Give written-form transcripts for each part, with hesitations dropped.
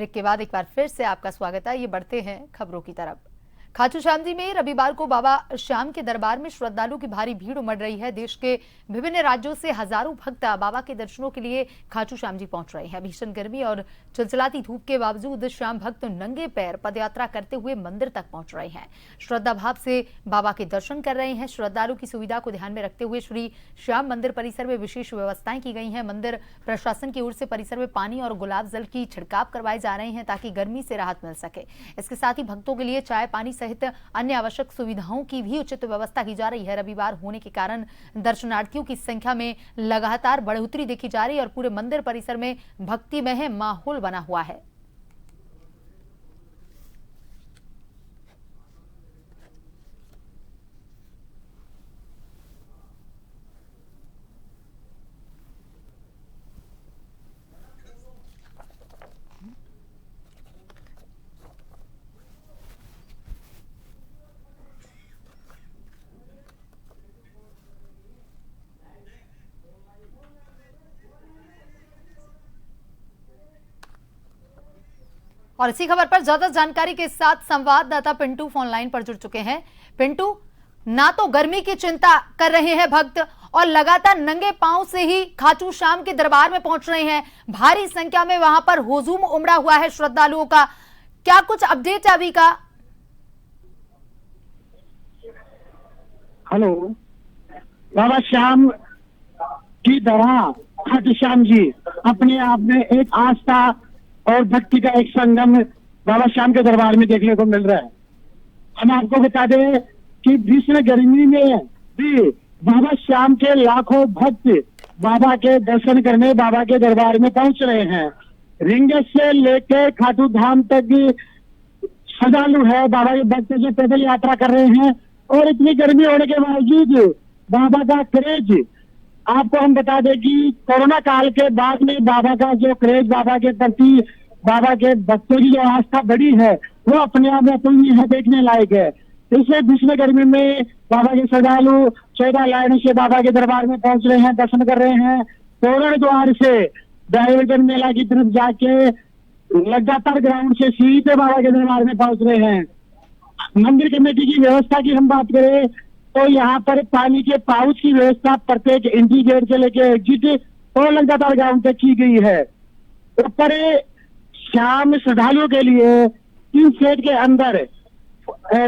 Break के बाद एक बार फिर से आपका स्वागत है। ये बढ़ते हैं खबरों की तरफ। खाटू श्याम जी में रविवार को बाबा श्याम के दरबार में श्रद्धालुओं की भारी भीड़ उमड़ रही है। देश के विभिन्न राज्यों से हजारों भक्त बाबा के दर्शनों के लिए खाटू श्याम जी पहुंच रहे हैं। भीषण गर्मी और चिलचिलाती धूप के बावजूद श्याम भक्त नंगे पैर पदयात्रा करते हुए मंदिर तक पहुंच रहे हैं। श्रद्धा भाव से बाबा के दर्शन कर रहे हैं। श्रद्धालु की सुविधा को ध्यान में रखते हुए श्री श्याम मंदिर परिसर में विशेष व्यवस्थाएं की गई हैं। मंदिर प्रशासन की ओर से परिसर में पानी और गुलाब जल की छिड़काव करवाए जा रहे हैं ताकि गर्मी से राहत मिल सके। इसके साथ ही भक्तों के लिए चाय पानी सहित अन्य आवश्यक सुविधाओं की भी उचित व्यवस्था की जा रही है। रविवार होने के कारण दर्शनार्थियों की संख्या में लगातार बढ़ोतरी देखी जा रही है और पूरे मंदिर परिसर में भक्तिमय माहौल बना हुआ है। और इसी खबर पर ज्यादा जानकारी के साथ संवाददाता पिंटू फोन लाइन पर जुड़ चुके हैं। पिंटू, ना तो गर्मी की चिंता कर रहे हैं भक्त और लगातार नंगे पांव से ही खाटू श्याम के दरबार में पहुंच रहे हैं। भारी संख्या में वहां पर हुजूम उमड़ा हुआ है श्रद्धालुओं का। क्या कुछ अपडेट है अभी का? हेलो, बाबा श्याम की दरबार खाटू श्याम जी अपने आप में एक आस्था और भक्ति का एक संगम बाबा श्याम के दरबार में देखने को मिल रहा है। हम आपको बता दें कि भीषण गर्मी में भी बाबा श्याम के लाखों भक्त बाबा के दर्शन करने बाबा के दरबार में पहुंच रहे हैं। रिंगस से लेकर खाटू धाम तक श्रद्धालु है, बाबा के भक्त जो पैदल यात्रा कर रहे हैं। और इतनी गर्मी होने के बावजूद बाबा का क्रेज, आपको हम बता दें कि कोरोना काल के बाद में बाबा का जो क्रेज, बाबा के प्रति बाबा के भक्तों की जो आस्था बढ़ी है, वो अपने आप में अतुलनीय है, देखने लायक है। इसलिए भीषण गर्मी में बाबा के श्रद्धालु 14 लाइन से बाबा के दरबार में पहुंच रहे हैं, दर्शन कर रहे हैं। तोरण द्वार से डायवर्जन मेला की तरफ जाके लगातार ग्राउंड से सीधे पे बाबा के दरबार में पहुंच रहे हैं। मंदिर कमेटी की व्यवस्था की हम बात करें तो यहाँ पर पानी के पाउच की व्यवस्था प्रत्येक एंट्री गेट से लेकर एग्जिट और लगातार ग्राउंड तक की गई है। ऊपर शाम श्रद्धालुओं के लिए 3 सेट के अंदर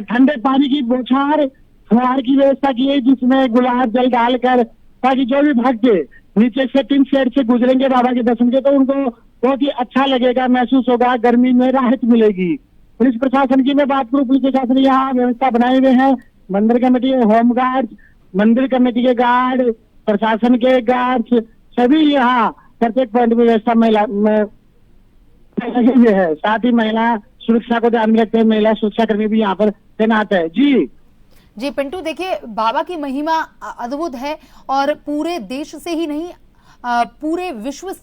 ठंडे पानी की बौछार फुहार की व्यवस्था की है, जिसमें गुलाब जल डालकर ताकि जो भी भक्त नीचे से 3 सेट से गुजरेंगे बाबा के दर्शन के, तो उनको बहुत ही अच्छा लगेगा, महसूस होगा, गर्मी में राहत मिलेगी। पुलिस प्रशासन की मैं बात करूँ, पुलिस प्रशासन यहाँ व्यवस्था बनाए हुए हैं। मंदिर कमेटी के होमगार्ड, मंदिर कमेटी के गार्ड, प्रशासन के गार्ड, सभी यहाँ प्रत्येक पॉइंट में व्यवस्था महिला लगी हुई है। साथ ही महिला सुरक्षा को ध्यान में रखते हुए महिला सुरक्षा कर्मी भी यहाँ पर तैनात है। जी पिंटू, देखिए बाबा की महिमा अद्भुत है और पूरे देश से ही नहीं पूरे विश्व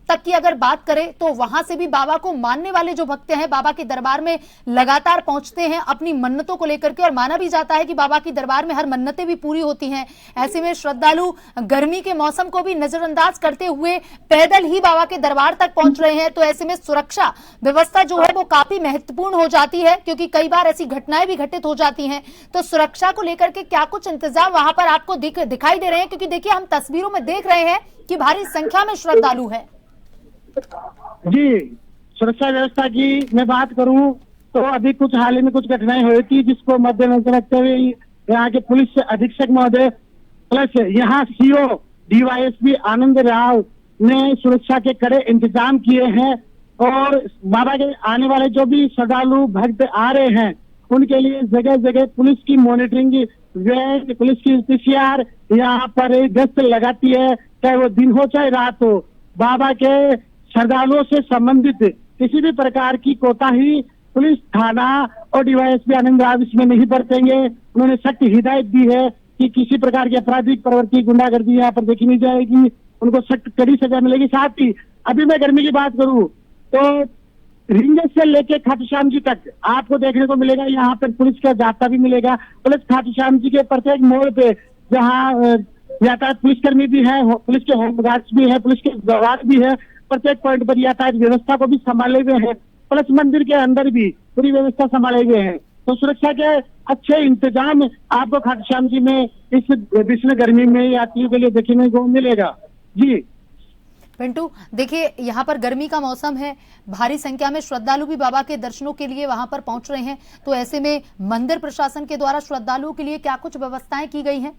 तक की अगर बात करें तो वहां से भी बाबा को मानने वाले जो भक्त हैं बाबा के दरबार में लगातार पहुंचते हैं अपनी मन्नतों को लेकर के। और माना भी जाता है कि बाबा की दरबार में हर मन्नतें भी पूरी होती हैं। ऐसे में श्रद्धालु गर्मी के मौसम को भी नजरअंदाज करते हुए पैदल ही बाबा के दरबार तक पहुंच रहे हैं। तो ऐसे में सुरक्षा व्यवस्था जो है वो काफी महत्वपूर्ण हो जाती है, क्योंकि कई बार ऐसी घटनाएं भी घटित हो जाती हैं। तो सुरक्षा को लेकर के क्या कुछ इंतजाम वहां पर आपको दिखाई दे रहे हैं? क्योंकि देखिए हम तस्वीरों में देख रहे हैं कि भारी संख्या में श्रद्धालु है। जी, सुरक्षा व्यवस्था की मैं बात करूं तो अभी कुछ हाल ही में कुछ घटनाएं हुई थी, जिसको मद्देनजर रखते हुए यहाँ के पुलिस अधीक्षक महोदय प्लस यहाँ सीओ डीवाईएसपी आनंद राव ने सुरक्षा के कड़े इंतजाम किए हैं। और बाबा के आने वाले जो भी श्रद्धालु भक्त आ रहे हैं उनके लिए जगह जगह पुलिस की मॉनिटरिंग, पुलिस की पीसीआर यहाँ पर गश्त लगाती है, चाहे वो दिन हो चाहे रात हो। बाबा के श्रद्धालुओं से संबंधित किसी भी प्रकार की कोताही पुलिस थाना और डीवाईएसपी आनंद राव इसमें नहीं बरतेंगे। उन्होंने सख्त हिदायत दी है कि किसी प्रकार की आपराधिक प्रवृत्ति, गुंडागर्दी यहाँ पर देखी नहीं जाएगी, उनको सख्त कड़ी सजा मिलेगी। साथ ही अभी मैं गर्मी की बात करूं तो रिंगस से लेके खाटू श्याम जी तक आपको देखने को मिलेगा यहाँ पर पुलिस का जाब्ता भी मिलेगा। पुलिस खाटू श्याम जी के प्रत्येक मोड़ पे जहाँ यातायात पुलिसकर्मी भी है, पुलिस के होमगार्ड्स भी है, पुलिस के जवान भी है, प्रत्येक पॉइंट पर यातायात व्यवस्था को भी संभाले हुए हैं। प्लस मंदिर के अंदर भी पूरी व्यवस्था संभाले गए हैं। तो सुरक्षा के अच्छे इंतजाम आपको खाटू श्याम जी में इस भीषण गर्मी में यात्रियों के लिए देखने को मिलेगा। जी पिंटू, देखिए यहाँ पर गर्मी का मौसम है, भारी संख्या में श्रद्धालु भी बाबा के दर्शनों के लिए वहां पर पहुंच रहे हैं, तो ऐसे में मंदिर प्रशासन के द्वारा श्रद्धालुओं के लिए क्या कुछ व्यवस्थाएं की गई हैं?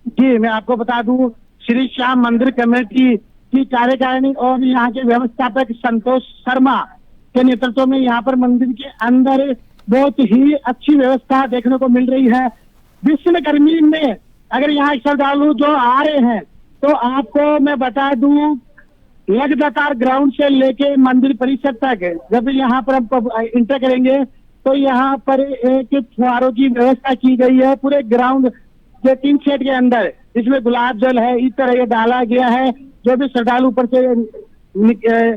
जी मैं आपको बता दूं, श्री श्याम मंदिर कमेटी की कार्यकारिणी और यहाँ के व्यवस्थापक संतोष शर्मा के नेतृत्व में यहाँ पर मंदिर के अंदर बहुत ही अच्छी व्यवस्था देखने को मिल रही है। भीषण गर्मी में अगर यहाँ श्रद्धालु जो आ रहे हैं तो आपको मैं बता दूं, लगातार ग्राउंड से लेके मंदिर परिसर तक जब यहाँ पर हम इंटर करेंगे तो यहाँ पर एक फुहारों की व्यवस्था की गई है पूरे ग्राउंड के 3 सेट के अंदर। इसमें गुलाब जल है, इस तरह ये डाला गया है। जो भी श्रद्धालु ऊपर से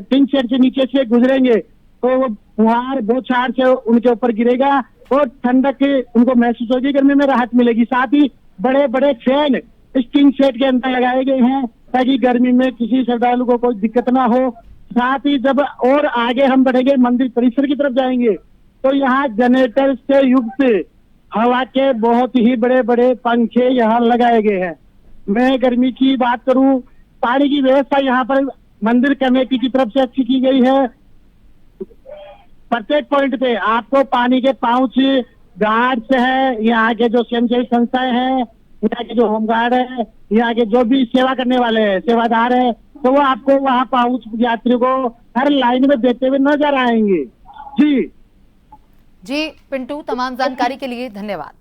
3 सेट से नीचे से गुजरेंगे तो वो फुहार बौछार से उनके ऊपर गिरेगा और ठंडक उनको महसूस होगी, गर्मी में राहत मिलेगी। साथ ही बड़े बड़े फैन इस 3 सेट के अंदर लगाए गए हैं ताकि गर्मी में किसी श्रद्धालु को कोई दिक्कत ना हो। साथ ही जब और आगे हम बढ़ेंगे, मंदिर परिसर की तरफ जाएंगे तो यहाँ जनरेटर से युक्त हवा के बहुत ही बड़े बड़े पंखे यहाँ लगाए गए हैं। मैं गर्मी की बात करूं, पानी की व्यवस्था यहाँ पर मंदिर कमेटी की तरफ से अच्छी की गई है। प्रत्येक पॉइंट पे आपको पानी के पाउच गार्ड्स है, यहाँ के जो स्वयंसेवी संस्थाएं हैं, यहाँ के जो होमगार्ड है, यहाँ के जो भी सेवा करने वाले हैं, सेवादार है, तो वो आपको वहाँ पाउच यात्रियों को हर लाइन में देते हुए नजर आएंगे। जी पिंटू, तमाम जानकारी के लिए धन्यवाद।